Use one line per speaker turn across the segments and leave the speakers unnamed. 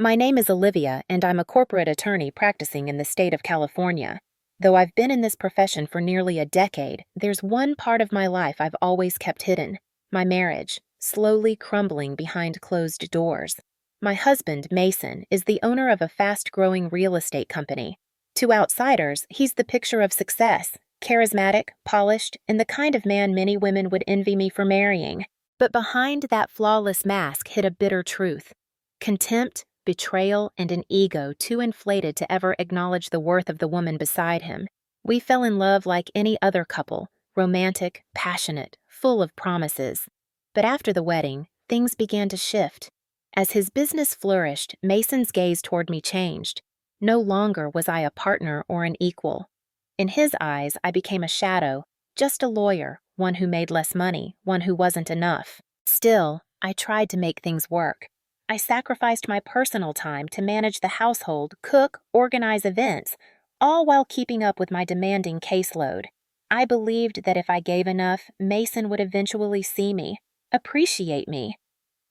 My name is Olivia, and I'm a corporate attorney practicing in the state of California. Though I've been in this profession for nearly a decade, there's one part of my life I've always kept hidden: my marriage, slowly crumbling behind closed doors. My husband, Mason, is the owner of a fast-growing real estate company. To outsiders, he's the picture of success, charismatic, polished, and the kind of man many women would envy me for marrying. But behind that flawless mask hid a bitter truth: contempt, betrayal, and an ego too inflated to ever acknowledge the worth of the woman beside him. We fell in love like any other couple, romantic, passionate, full of promises. But after the wedding, things began to shift. As his business flourished, Mason's gaze toward me changed. No longer was I a partner or an equal. In his eyes, I became a shadow, just a lawyer, one who made less money, one who wasn't enough. Still, I tried to make things work. I sacrificed my personal time to manage the household, cook, organize events, all while keeping up with my demanding caseload. I believed that if I gave enough, Mason would eventually see me, appreciate me.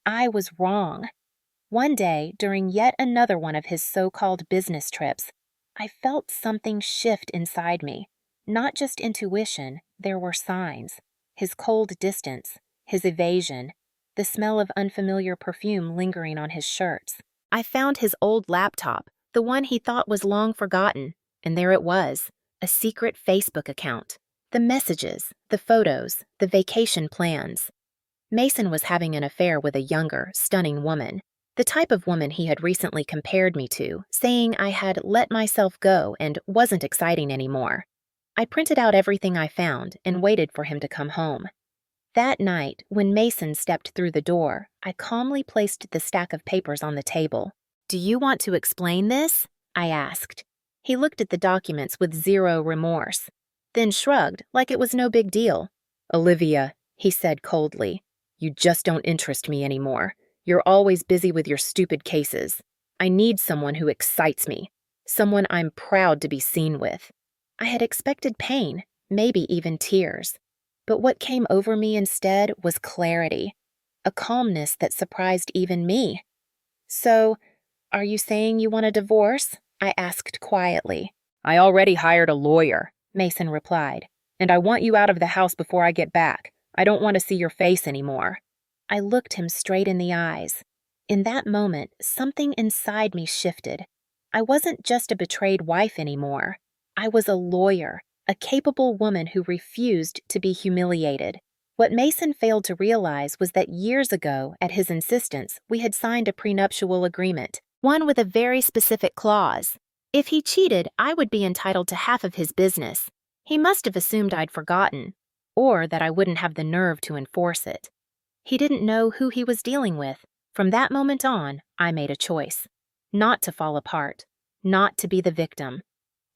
I was wrong. One day, during yet another one of his so-called business trips, I felt something shift inside me. Not just intuition, there were signs. His cold distance, his evasion, the smell of unfamiliar perfume lingering on his shirts. I found his old laptop, the one he thought was long forgotten, and there it was, a secret Facebook account. The messages, the photos, the vacation plans. Mason was having an affair with a younger, stunning woman, the type of woman he had recently compared me to, saying I had let myself go and wasn't exciting anymore. I printed out everything I found and waited for him to come home. That night, when Mason stepped through the door, I calmly placed the stack of papers on the table. "Do you want to explain this?" I asked. He looked at the documents with zero remorse, then shrugged like it was no big deal. "Olivia," he said coldly, "you just don't interest me anymore. You're always busy with your stupid cases. I need someone who excites me, someone I'm proud to be seen with." I had expected pain, maybe even tears. But what came over me instead was clarity, a calmness that surprised even me. "So, are you saying you want a divorce?" I asked quietly. "I already hired a lawyer," Mason replied, "and I want you out of the house before I get back. I don't want to see your face anymore." I looked him straight in the eyes. In that moment, something inside me shifted. I wasn't just a betrayed wife anymore. I was a lawyer, a capable woman who refused to be humiliated. What Mason failed to realize was that years ago, at his insistence, we had signed a prenuptial agreement, one with a very specific clause. If he cheated, I would be entitled to half of his business. He must have assumed I'd forgotten, or that I wouldn't have the nerve to enforce it. He didn't know who he was dealing with. From that moment on, I made a choice. Not to fall apart, not to be the victim.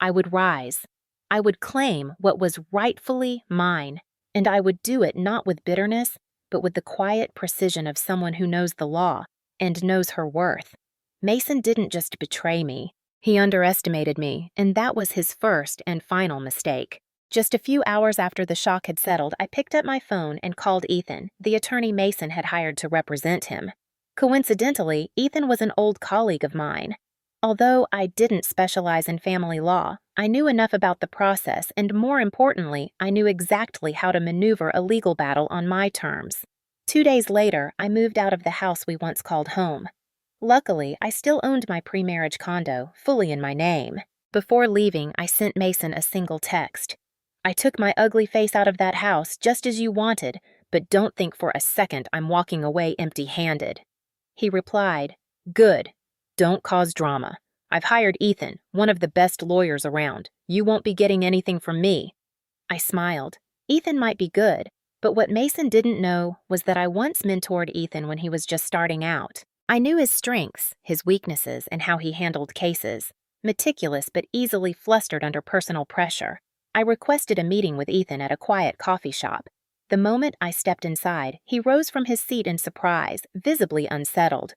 I would rise. I would claim what was rightfully mine, and I would do it not with bitterness, but with the quiet precision of someone who knows the law and knows her worth. Mason didn't just betray me. He underestimated me, and that was his first and final mistake. Just a few hours after the shock had settled, I picked up my phone and called Ethan, the attorney Mason had hired to represent him. Coincidentally, Ethan was an old colleague of mine. Although I didn't specialize in family law, I knew enough about the process, and more importantly, I knew exactly how to maneuver a legal battle on my terms. 2 days later, I moved out of the house we once called home. Luckily, I still owned my pre-marriage condo, fully in my name. Before leaving, I sent Mason a single text. "I took my ugly face out of that house just as you wanted, but don't think for a second I'm walking away empty-handed." He replied, "Good. Don't cause drama. I've hired Ethan, one of the best lawyers around. You won't be getting anything from me." I smiled. Ethan might be good, but what Mason didn't know was that I once mentored Ethan when he was just starting out. I knew his strengths, his weaknesses, and how he handled cases. Meticulous but easily flustered under personal pressure. I requested a meeting with Ethan at a quiet coffee shop. The moment I stepped inside, he rose from his seat in surprise, visibly unsettled.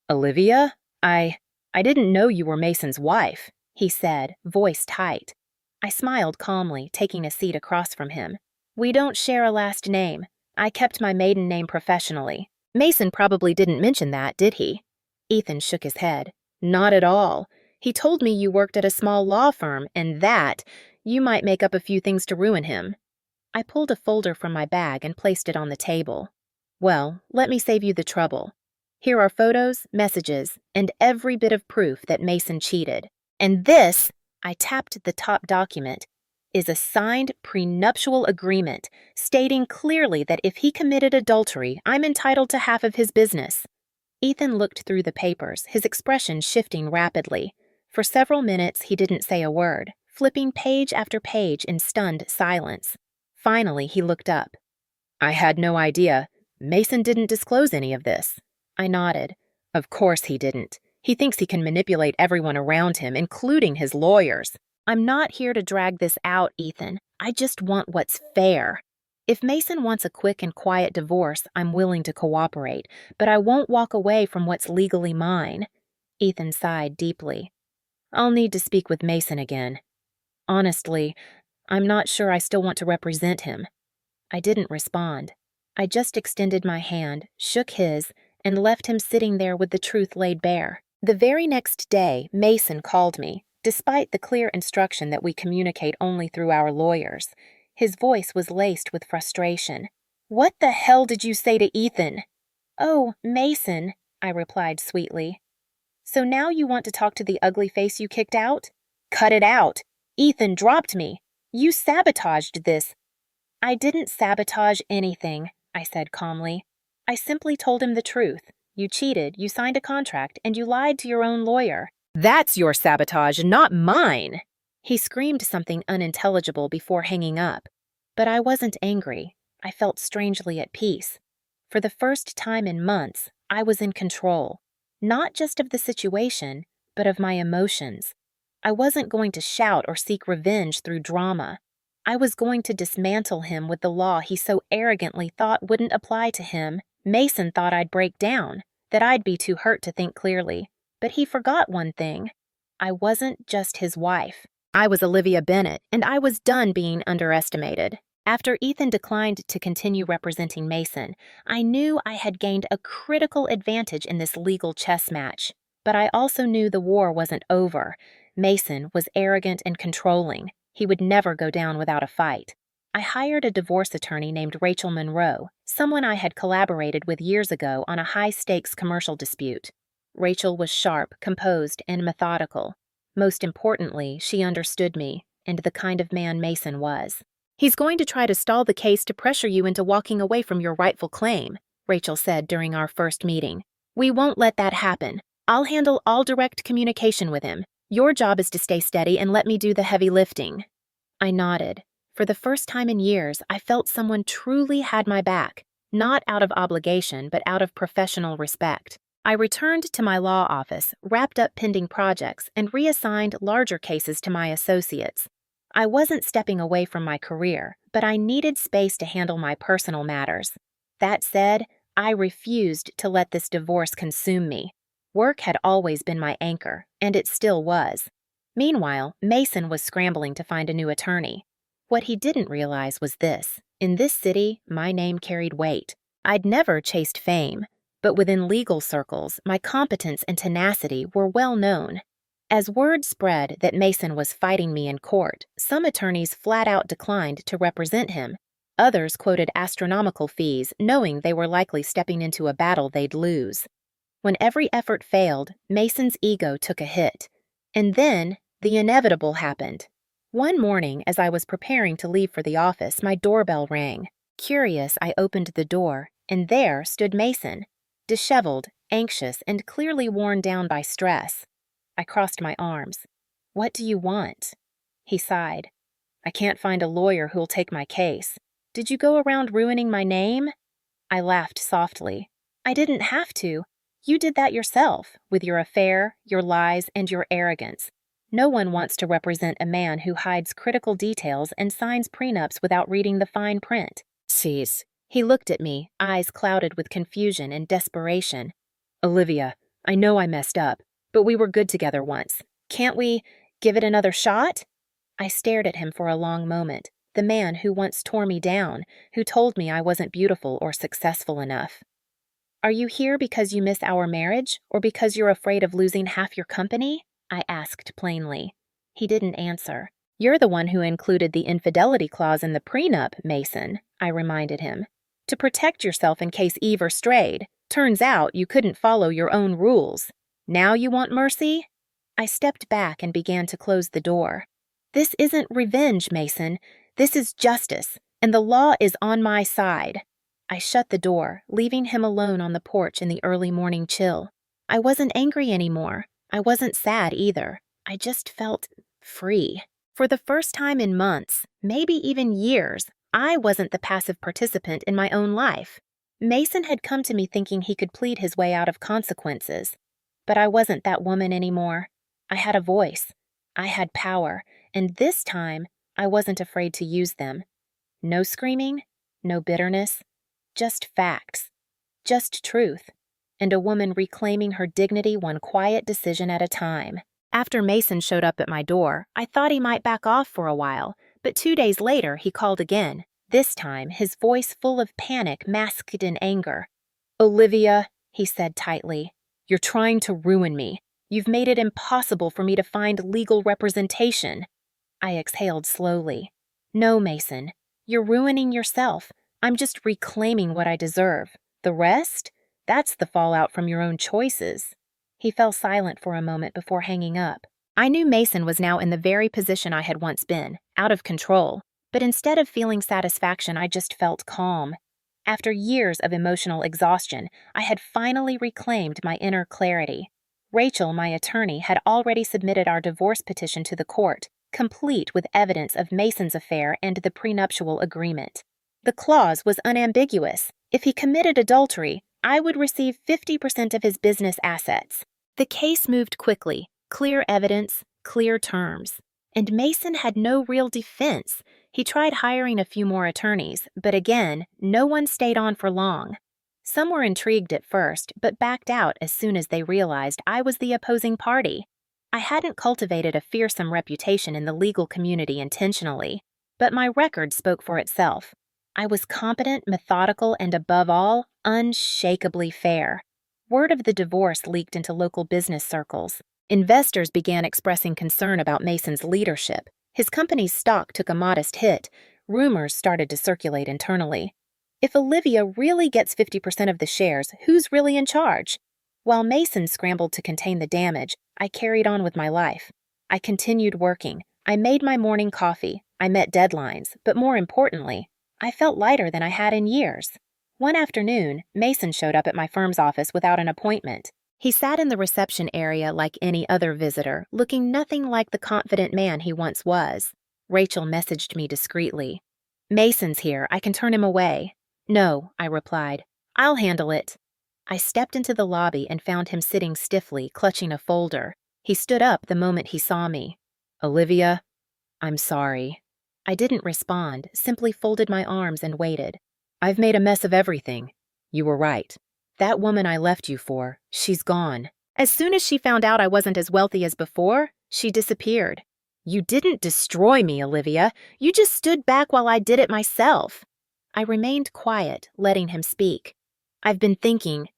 "Olivia? I didn't know you were Mason's wife," he said, voice tight. I smiled calmly, taking a seat across from him. "We don't share a last name. I kept my maiden name professionally." "Mason probably didn't mention that, did he?" Ethan shook his head. Not at all. He told me you worked at a small law firm and that you might make up a few things to ruin him. I pulled a folder from my bag and placed it on the table. Well, let me save you the trouble. Here are photos, messages, and every bit of proof that Mason cheated. And this, I tapped the top document, is a signed prenuptial agreement stating clearly that if he committed adultery, I'm entitled to half of his business. Ethan looked through the papers, his expression shifting rapidly. For several minutes, he didn't say a word, flipping page after page in stunned silence. Finally, he looked up. I had no idea. Mason didn't disclose any of this. I nodded. Of course he didn't. He thinks he can manipulate everyone around him, including his lawyers. I'm not here to drag this out, Ethan. I just want what's fair. If Mason wants a quick and quiet divorce, I'm willing to cooperate, but I won't walk away from what's legally mine. Ethan sighed deeply. I'll need to speak with Mason again. Honestly, I'm not sure I still want to represent him. I didn't respond. I just extended my hand, shook his, and left him sitting there with the truth laid bare. The very next day, Mason called me, despite the clear instruction that we communicate only through our lawyers. His voice was laced with frustration. What the hell did you say to Ethan? Oh, Mason, I replied sweetly. So now you want to talk to the ugly face you kicked out? Cut it out. Ethan dropped me. You sabotaged this. I didn't sabotage anything, I said calmly. I simply told him the truth. You cheated, you signed a contract, and you lied to your own lawyer. That's your sabotage, not mine. He screamed something unintelligible before hanging up. But I wasn't angry. I felt strangely at peace. For the first time in months, I was in control. Not just of the situation, but of my emotions. I wasn't going to shout or seek revenge through drama. I was going to dismantle him with the law he so arrogantly thought wouldn't apply to him. Mason thought I'd break down, that I'd be too hurt to think clearly. But he forgot one thing. I wasn't just his wife. I was Olivia Bennett, and I was done being underestimated. After Ethan declined to continue representing Mason, I knew I had gained a critical advantage in this legal chess match. But I also knew the war wasn't over. Mason was arrogant and controlling. He would never go down without a fight. I hired a divorce attorney named Rachel Monroe, someone I had collaborated with years ago on a high-stakes commercial dispute. Rachel was sharp, composed, and methodical. Most importantly, she understood me and the kind of man Mason was. He's going to try to stall the case to pressure you into walking away from your rightful claim, Rachel said during our first meeting. We won't let that happen. I'll handle all direct communication with him. Your job is to stay steady and let me do the heavy lifting. I nodded. For the first time in years, I felt someone truly had my back, not out of obligation, but out of professional respect. I returned to my law office, wrapped up pending projects, and reassigned larger cases to my associates. I wasn't stepping away from my career, but I needed space to handle my personal matters. That said, I refused to let this divorce consume me. Work had always been my anchor, and it still was. Meanwhile, Mason was scrambling to find a new attorney. What he didn't realize was this. In this city, my name carried weight. I'd never chased fame, but within legal circles, my competence and tenacity were well known. As word spread that Mason was fighting me in court, some attorneys flat out declined to represent him. Others quoted astronomical fees, knowing they were likely stepping into a battle they'd lose. When every effort failed, Mason's ego took a hit. And then, the inevitable happened. One morning, as I was preparing to leave for the office, my doorbell rang. Curious, I opened the door, and there stood Mason, disheveled, anxious, and clearly worn down by stress. I crossed my arms. What do you want? He sighed. I can't find a lawyer who'll take my case. Did you go around ruining my name? I laughed softly. I didn't have to. You did that yourself, with your affair, your lies, and your arrogance. No one wants to represent a man who hides critical details and signs prenups without reading the fine print. Cease. He looked at me, eyes clouded with confusion and desperation. Olivia, I know I messed up, but we were good together once. Can't we give it another shot? I stared at him for a long moment, the man who once tore me down, who told me I wasn't beautiful or successful enough. Are you here because you miss our marriage, or because you're afraid of losing half your company? I asked plainly. He didn't answer. You're the one who included the infidelity clause in the prenup, Mason, I reminded him. To protect yourself in case Eve strayed. Turns out you couldn't follow your own rules. Now you want mercy? I stepped back and began to close the door. This isn't revenge, Mason. This is justice, and the law is on my side. I shut the door, leaving him alone on the porch in the early morning chill. I wasn't angry anymore. I wasn't sad either. I just felt free. For the first time in months, maybe even years, I wasn't the passive participant in my own life. Mason had come to me thinking he could plead his way out of consequences. But I wasn't that woman anymore. I had a voice. I had power, and this time, I wasn't afraid to use them. No screaming, no bitterness, just facts, just truth, and a woman reclaiming her dignity one quiet decision at a time. After Mason showed up at my door, I thought he might back off for a while, but 2 days later he called again, this time his voice full of panic masked in anger. "Olivia," he said tightly, "you're trying to ruin me. You've made it impossible for me to find legal representation." I exhaled slowly. "No, Mason, you're ruining yourself. I'm just reclaiming what I deserve. The rest? That's the fallout from your own choices." He fell silent for a moment before hanging up. I knew Mason was now in the very position I had once been, out of control. But instead of feeling satisfaction, I just felt calm. After years of emotional exhaustion, I had finally reclaimed my inner clarity. Rachel, my attorney, had already submitted our divorce petition to the court, complete with evidence of Mason's affair and the prenuptial agreement. The clause was unambiguous. If he committed adultery, I would receive 50% of his business assets. The case moved quickly, clear evidence, clear terms. And Mason had no real defense. He tried hiring a few more attorneys, but again, no one stayed on for long. Some were intrigued at first, but backed out as soon as they realized I was the opposing party. I hadn't cultivated a fearsome reputation in the legal community intentionally, but my record spoke for itself. I was competent, methodical, and above all, unshakably fair. Word of the divorce leaked into local business circles. Investors began expressing concern about Mason's leadership. His company's stock took a modest hit. Rumors started to circulate internally. If Olivia really gets 50% of the shares, who's really in charge? While Mason scrambled to contain the damage, I carried on with my life. I continued working. I made my morning coffee. I met deadlines, but more importantly, I felt lighter than I had in years. One afternoon, Mason showed up at my firm's office without an appointment. He sat in the reception area like any other visitor, looking nothing like the confident man he once was. Rachel messaged me discreetly. "Mason's here. I can turn him away." "No," I replied. "I'll handle it." I stepped into the lobby and found him sitting stiffly, clutching a folder. He stood up the moment he saw me. "Olivia, I'm sorry." I didn't respond, simply folded my arms and waited. "I've made a mess of everything. You were right. That woman I left you for, she's gone. As soon as she found out I wasn't as wealthy as before, she disappeared. You didn't destroy me, Olivia. You just stood back while I did it myself." I remained quiet, letting him speak. "I've been thinking,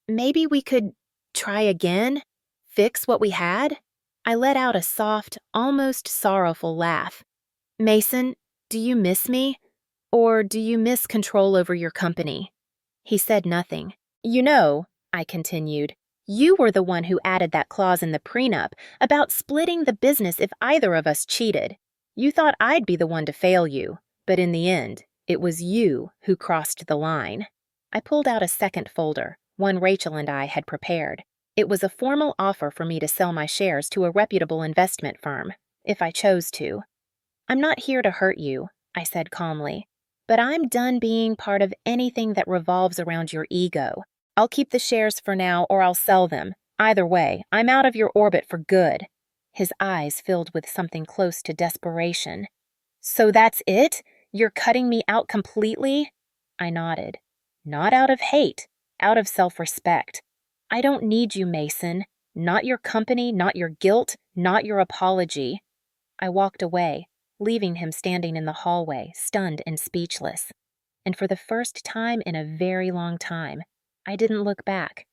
maybe we could try again? Fix what we had?" I let out a soft, almost sorrowful laugh. "Mason, do you miss me? Or do you miss control over your company?" He said nothing. "You know," I continued, "you were the one who added that clause in the prenup about splitting the business if either of us cheated. You thought I'd be the one to fail you, but in the end, it was you who crossed the line." I pulled out a second folder, one Rachel and I had prepared. It was a formal offer for me to sell my shares to a reputable investment firm, if I chose to. "I'm not here to hurt you," I said calmly, "but I'm done being part of anything that revolves around your ego. I'll keep the shares for now or I'll sell them. Either way, I'm out of your orbit for good." His eyes filled with something close to desperation. "So that's it? You're cutting me out completely?" I nodded. "Not out of hate, out of self-respect. I don't need you, Mason. Not your company, not your guilt, not your apology." I walked away, leaving him standing in the hallway, stunned and speechless. And for the first time in a very long time, I didn't look back.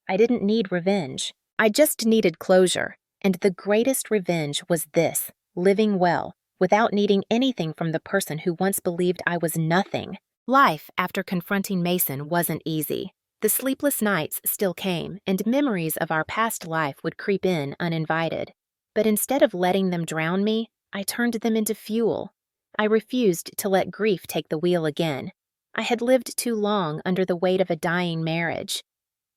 I didn't need revenge. I just needed closure. And the greatest revenge was this: living well, without needing anything from the person who once believed I was nothing. Life after confronting Mason wasn't easy. The sleepless nights still came, and memories of our past life would creep in uninvited. But instead of letting them drown me, I turned them into fuel. I refused to let grief take the wheel again. I had lived too long under the weight of a dying marriage.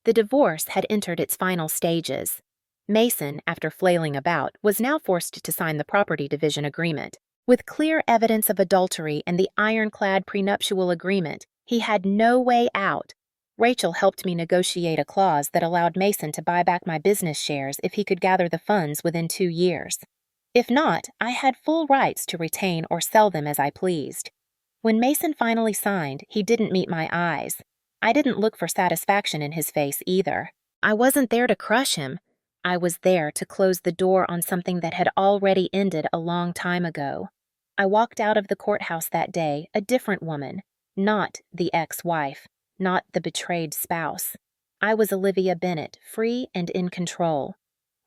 The divorce had entered its final stages. Mason, after flailing about, was now forced to sign the property division agreement. With clear evidence of adultery and the ironclad prenuptial agreement, he had no way out. Rachel helped me negotiate a clause that allowed Mason to buy back my business shares if he could gather the funds within 2 years. If not, I had full rights to retain or sell them as I pleased. When Mason finally signed, he didn't meet my eyes. I didn't look for satisfaction in his face either. I wasn't there to crush him. I was there to close the door on something that had already ended a long time ago. I walked out of the courthouse that day a different woman, not the ex-wife, not the betrayed spouse. I was Olivia Bennett, free and in control.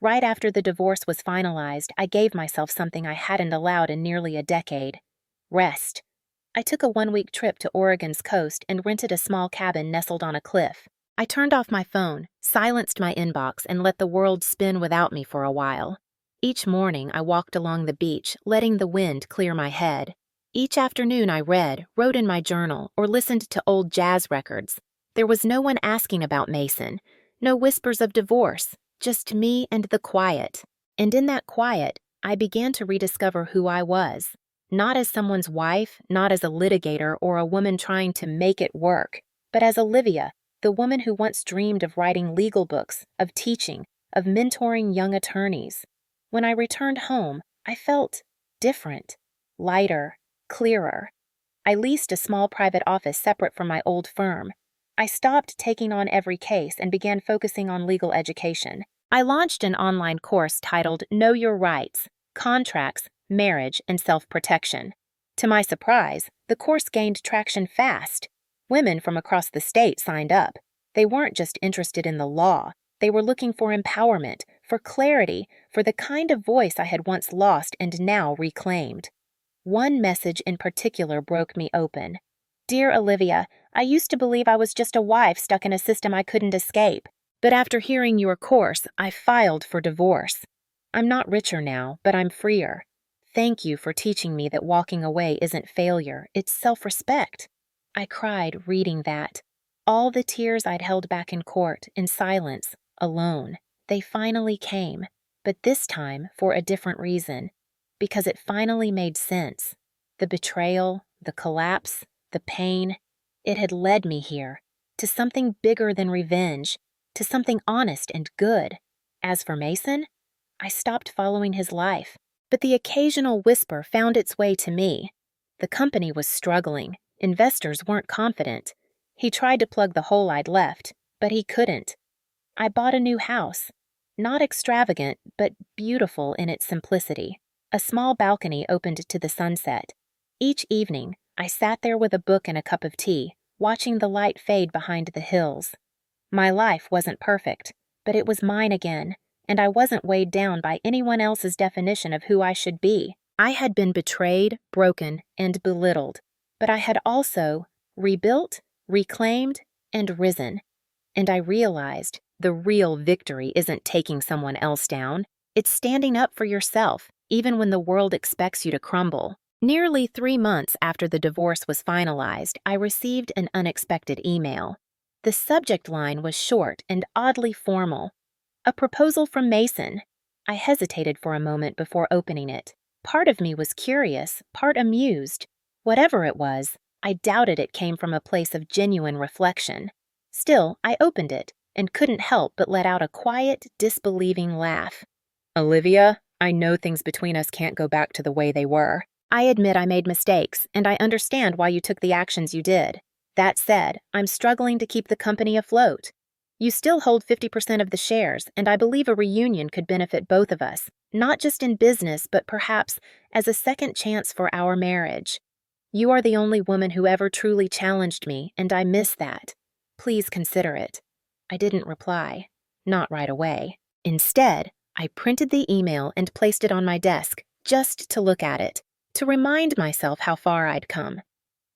Right after the divorce was finalized, I gave myself something I hadn't allowed in nearly a decade: rest. I took a 1-week trip to Oregon's coast and rented a small cabin nestled on a cliff. I turned off my phone, silenced my inbox, and let the world spin without me for a while. Each morning, I walked along the beach, letting the wind clear my head. Each afternoon, I read, wrote in my journal, or listened to old jazz records. There was no one asking about Mason, no whispers of divorce, just me and the quiet. And in that quiet, I began to rediscover who I was. Not as someone's wife, not as a litigator or a woman trying to make it work, but as Olivia, the woman who once dreamed of writing legal books, of teaching, of mentoring young attorneys. When I returned home, I felt different, lighter, clearer. I leased a small private office separate from my old firm. I stopped taking on every case and began focusing on legal education. I launched an online course titled Know Your Rights: Contracts, Marriage, and Self-Protection. To my surprise, the course gained traction fast. Women from across the state signed up. They weren't just interested in the law. They were looking for empowerment, for clarity, for the kind of voice I had once lost and now reclaimed. One message in particular broke me open. Dear Olivia, I used to believe I was just a wife stuck in a system I couldn't escape. But after hearing your course, I filed for divorce. I'm not richer now, but I'm freer. Thank you for teaching me that walking away isn't failure, it's self-respect. I cried reading that. All the tears I'd held back in court, in silence, alone, they finally came, but this time for a different reason, because it finally made sense. The betrayal, the collapse, the pain, it had led me here, to something bigger than revenge, to something honest and good. As for Mason, I stopped following his life, but the occasional whisper found its way to me. The company was struggling. Investors weren't confident. He tried to plug the hole I'd left, but he couldn't. I bought a new house. Not extravagant, but beautiful in its simplicity. A small balcony opened to the sunset. Each evening, I sat there with a book and a cup of tea, watching the light fade behind the hills. My life wasn't perfect, but it was mine again, and I wasn't weighed down by anyone else's definition of who I should be. I had been betrayed, broken, and belittled, but I had also rebuilt, reclaimed, and risen. And I realized the real victory isn't taking someone else down. It's standing up for yourself, even when the world expects you to crumble. Nearly 3 months after the divorce was finalized, I received an unexpected email. The subject line was short and oddly formal. A proposal from Mason. I hesitated for a moment before opening it. Part of me was curious, part amused. Whatever it was, I doubted it came from a place of genuine reflection. Still, I opened it and couldn't help but let out a quiet, disbelieving laugh. Olivia, I know things between us can't go back to the way they were. I admit I made mistakes, and I understand why you took the actions you did. That said, I'm struggling to keep the company afloat. You still hold 50% of the shares, and I believe a reunion could benefit both of us, not just in business, but perhaps as a second chance for our marriage. You are the only woman who ever truly challenged me, and I miss that. Please consider it. I didn't reply. Not right away. Instead, I printed the email and placed it on my desk, just to look at it, to remind myself how far I'd come.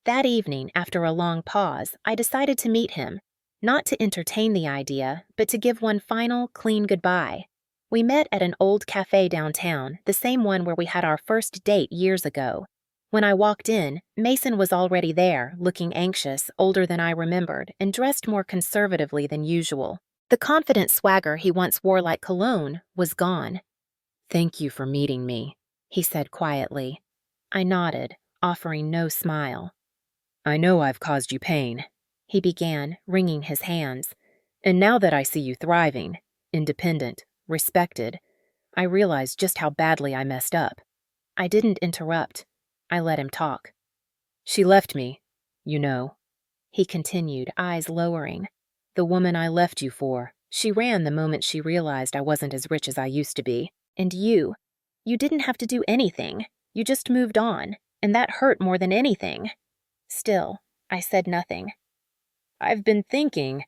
That evening, after a long pause, I decided to meet him, not to entertain the idea, but to give one final, clean goodbye. We met at an old cafe downtown, the same one where we had our first date years ago. When I walked in, Mason was already there, looking anxious, older than I remembered, and dressed more conservatively than usual. The confident swagger he once wore like cologne was gone. "Thank you for meeting me," he said quietly. I nodded, offering no smile. "I know I've caused you pain," he began, wringing his hands. "And now that I see you thriving, independent, respected, I realize just how badly I messed up." I didn't interrupt. I let him talk. "She left me, you know," he continued, eyes lowering. "The woman I left you for. She ran the moment she realized I wasn't as rich as I used to be. And you didn't have to do anything. You just moved on, and that hurt more than anything." Still, I said nothing. "I've been thinking,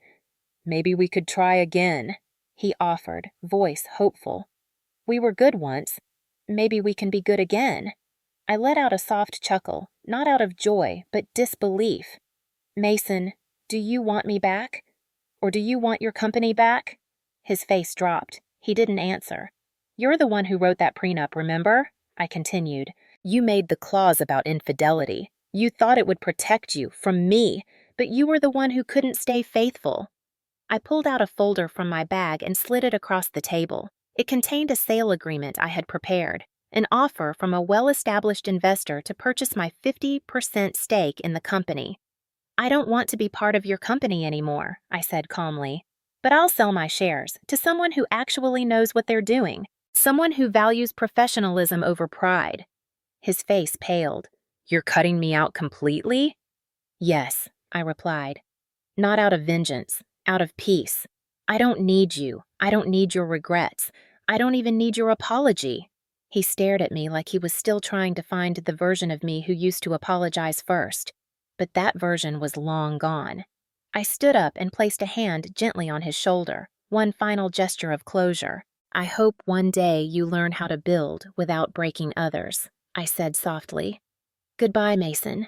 maybe we could try again," he offered, voice hopeful. "We were good once. Maybe we can be good again." I let out a soft chuckle, not out of joy, but disbelief. "Mason, do you want me back? Or do you want your company back?" His face dropped. He didn't answer. "You're the one who wrote that prenup, remember?" I continued. "You made the clause about infidelity. You thought it would protect you from me, but you were the one who couldn't stay faithful." I pulled out a folder from my bag and slid it across the table. It contained a sale agreement I had prepared, an offer from a well-established investor to purchase my 50% stake in the company. "I don't want to be part of your company anymore," I said calmly. "But I'll sell my shares to someone who actually knows what they're doing, someone who values professionalism over pride." His face paled. "You're cutting me out completely?" "Yes," I replied. "Not out of vengeance, out of peace. I don't need you. I don't need your regrets. I don't even need your apology." He stared at me like he was still trying to find the version of me who used to apologize first. But that version was long gone. I stood up and placed a hand gently on his shoulder, one final gesture of closure. "I hope one day you learn how to build without breaking others," I said softly. "Goodbye, Mason."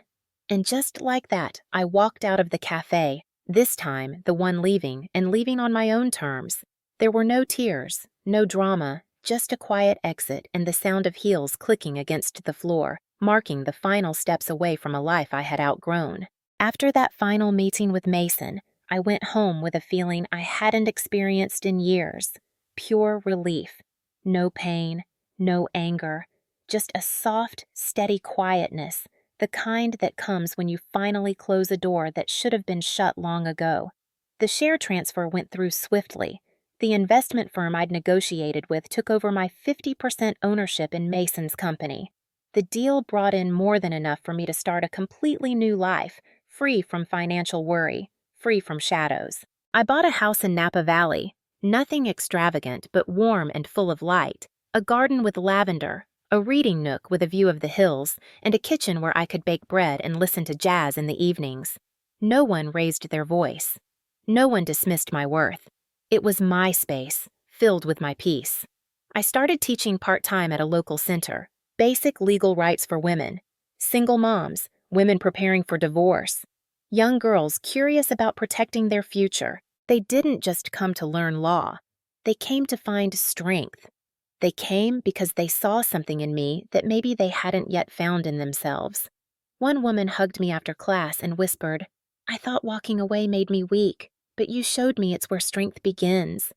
And just like that, I walked out of the cafe, this time the one leaving, and leaving on my own terms. There were no tears, no drama, just a quiet exit and the sound of heels clicking against the floor, marking the final steps away from a life I had outgrown. After that final meeting with Mason, I went home with a feeling I hadn't experienced in years. Pure relief. No pain, no anger, just a soft, steady quietness, the kind that comes when you finally close a door that should have been shut long ago. The share transfer went through swiftly. The investment firm I'd negotiated with took over my 50% ownership in Mason's company. The deal brought in more than enough for me to start a completely new life, free from financial worry, free from shadows. I bought a house in Napa Valley, nothing extravagant but warm and full of light, a garden with lavender, a reading nook with a view of the hills, and a kitchen where I could bake bread and listen to jazz in the evenings. No one raised their voice. No one dismissed my worth. It was my space, filled with my peace. I started teaching part-time at a local center, basic legal rights for women, single moms, women preparing for divorce, young girls curious about protecting their future. They didn't just come to learn law. They came to find strength. They came because they saw something in me that maybe they hadn't yet found in themselves. One woman hugged me after class and whispered, "I thought walking away made me weak, but you showed me it's where strength begins."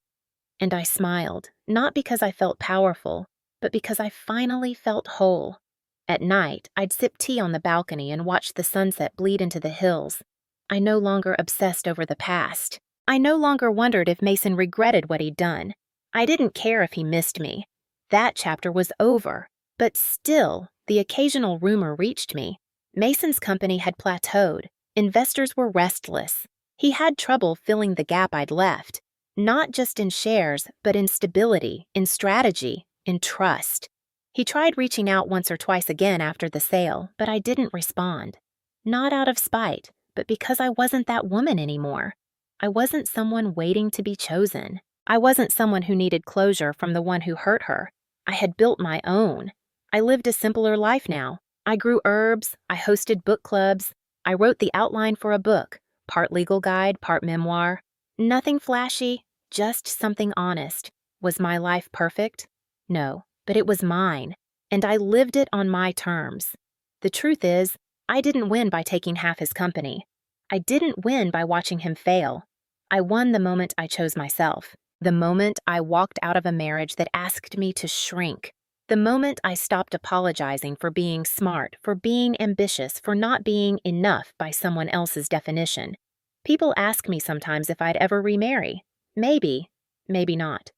And I smiled, not because I felt powerful, but because I finally felt whole. At night, I'd sip tea on the balcony and watch the sunset bleed into the hills. I no longer obsessed over the past. I no longer wondered if Mason regretted what he'd done. I didn't care if he missed me. That chapter was over. But still, the occasional rumor reached me. Mason's company had plateaued. Investors were restless. He had trouble filling the gap I'd left. Not just in shares, but in stability, in strategy, in trust. He tried reaching out once or twice again after the sale, but I didn't respond. Not out of spite, but because I wasn't that woman anymore. I wasn't someone waiting to be chosen. I wasn't someone who needed closure from the one who hurt her. I had built my own. I lived a simpler life now. I grew herbs, I hosted book clubs, I wrote the outline for a book, part legal guide, part memoir. Nothing flashy, just something honest. Was my life perfect? No, but it was mine, and I lived it on my terms. The truth is, I didn't win by taking half his company. I didn't win by watching him fail. I won the moment I chose myself, the moment I walked out of a marriage that asked me to shrink, the moment I stopped apologizing for being smart, for being ambitious, for not being enough by someone else's definition. People ask me sometimes if I'd ever remarry. Maybe, maybe not.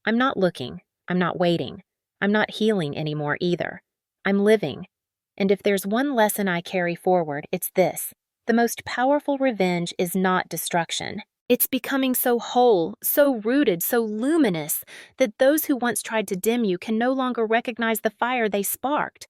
I'm not looking. I'm not waiting. I'm not healing anymore either. I'm living. And if there's one lesson I carry forward, it's this. The most powerful revenge is not destruction. It's becoming so whole, so rooted, so luminous, that those who once tried to dim you can no longer recognize the fire they sparked.